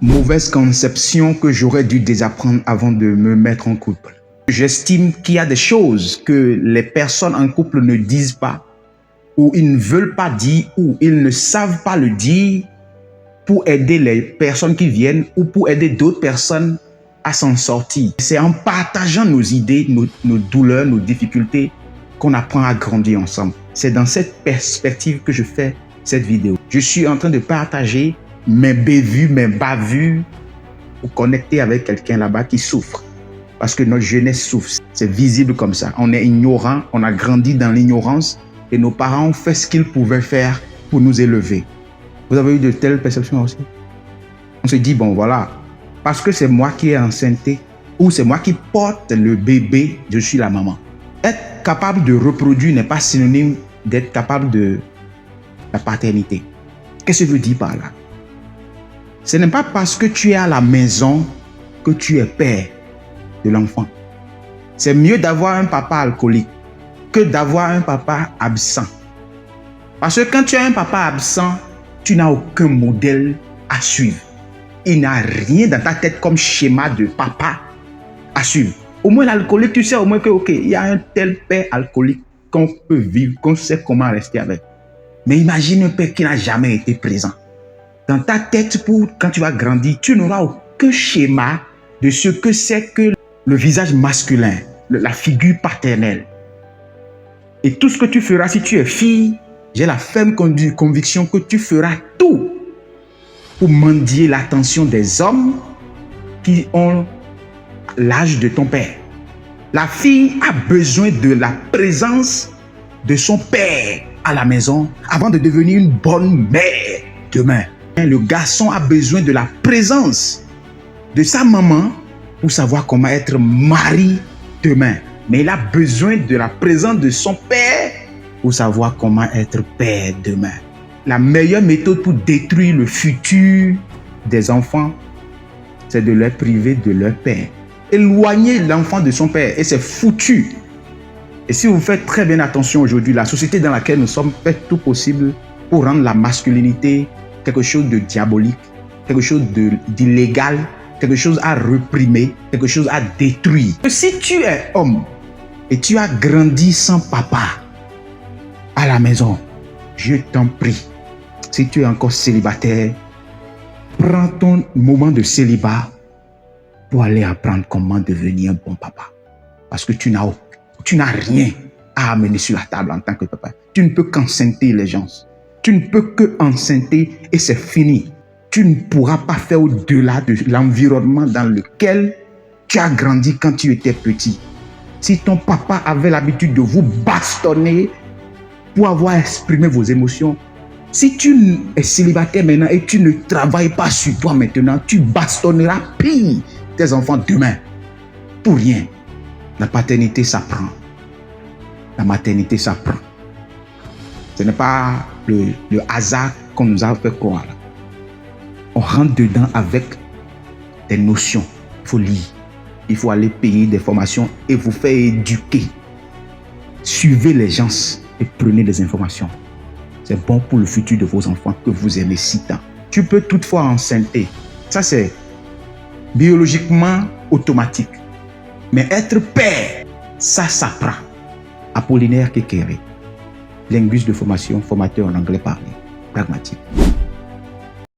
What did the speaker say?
mauvaise conception que j'aurais dû désapprendre avant de me mettre en couple. J'estime qu'il y a des choses que les personnes en couple ne disent pas, ou ils ne veulent pas dire, ou ils ne savent pas le dire pour aider les personnes qui viennent ou pour aider d'autres personnes à s'en sortir. C'est en partageant nos idées, nos douleurs, nos difficultés qu'on apprend à grandir ensemble. C'est dans cette perspective que je fais cette vidéo. Je suis en train de partager mes bévues, mes bavures pour connecter avec quelqu'un là-bas qui souffre. Parce que notre jeunesse souffre. C'est visible comme ça. On est ignorant, on a grandi dans l'ignorance et nos parents ont fait ce qu'ils pouvaient faire pour nous élever. Vous avez eu de telles perceptions aussi? On se dit, bon voilà, parce que c'est moi qui ai enceinté ou c'est moi qui porte le bébé, je suis la maman. Être capable de reproduire n'est pas synonyme d'être capable de la paternité. Qu'est-ce que je veux dire par là? Ce n'est pas parce que tu es à la maison que tu es père de l'enfant. C'est mieux d'avoir un papa alcoolique que d'avoir un papa absent. Parce que quand tu as un papa absent, tu n'as aucun modèle à suivre. Il n'y a rien dans ta tête comme schéma de papa à suivre. Au moins l'alcoolique, tu sais au moins que ok, il y a un tel père alcoolique qu'on peut vivre, qu'on sait comment rester avec. Mais imagine un père qui n'a jamais été présent. Dans ta tête, quand tu vas grandir, tu n'auras aucun schéma de ce que c'est que le visage masculin, la figure paternelle. Et tout ce que tu feras si tu es fille, j'ai la ferme conviction que tu feras tout pour mendier l'attention des hommes qui ont l'âge de ton père. La fille a besoin de la présence de son père à la maison avant de devenir une bonne mère demain. Le garçon a besoin de la présence de sa maman pour savoir comment être mari demain. Mais il a besoin de la présence de son père pour savoir comment être père demain. La meilleure méthode pour détruire le futur des enfants, c'est de leur priver de leur père. Éloigner l'enfant de son père et c'est foutu. Et si vous faites très bien attention aujourd'hui, la société dans laquelle nous sommes fait tout possible pour rendre la masculinité quelque chose de diabolique, quelque chose d'illégal, quelque chose à reprimer, quelque chose à détruire. Si tu es homme et tu as grandi sans papa à la maison, je t'en prie, si tu es encore célibataire, prends ton moment de célibat pour aller apprendre comment devenir un bon papa. Parce que tu n'as rien à amener sur la table en tant que papa. Tu ne peux qu'enceinter les gens. Tu ne peux que enceinter et c'est fini. Tu ne pourras pas faire au-delà de l'environnement dans lequel tu as grandi quand tu étais petit. Si ton papa avait l'habitude de vous bastonner pour avoir exprimé vos émotions, si tu es célibataire maintenant et tu ne travailles pas sur toi maintenant, tu bastonneras pire tes enfants demain. Pour rien. La paternité s'apprend. La maternité s'apprend. Ce n'est pas le hasard qu'on nous a fait croire. On rentre dedans avec des notions. Il faut lire. Il faut aller payer des formations et vous faire éduquer. Suivez les gens et prenez des informations. C'est bon pour le futur de vos enfants que vous aimez si tant. Tu peux toutefois enceinter. Ça, c'est biologiquement automatique. Mais être père, ça s'apprend. Apollinaire Kekere, linguiste de formation, formateur en anglais parlé, pragmatique.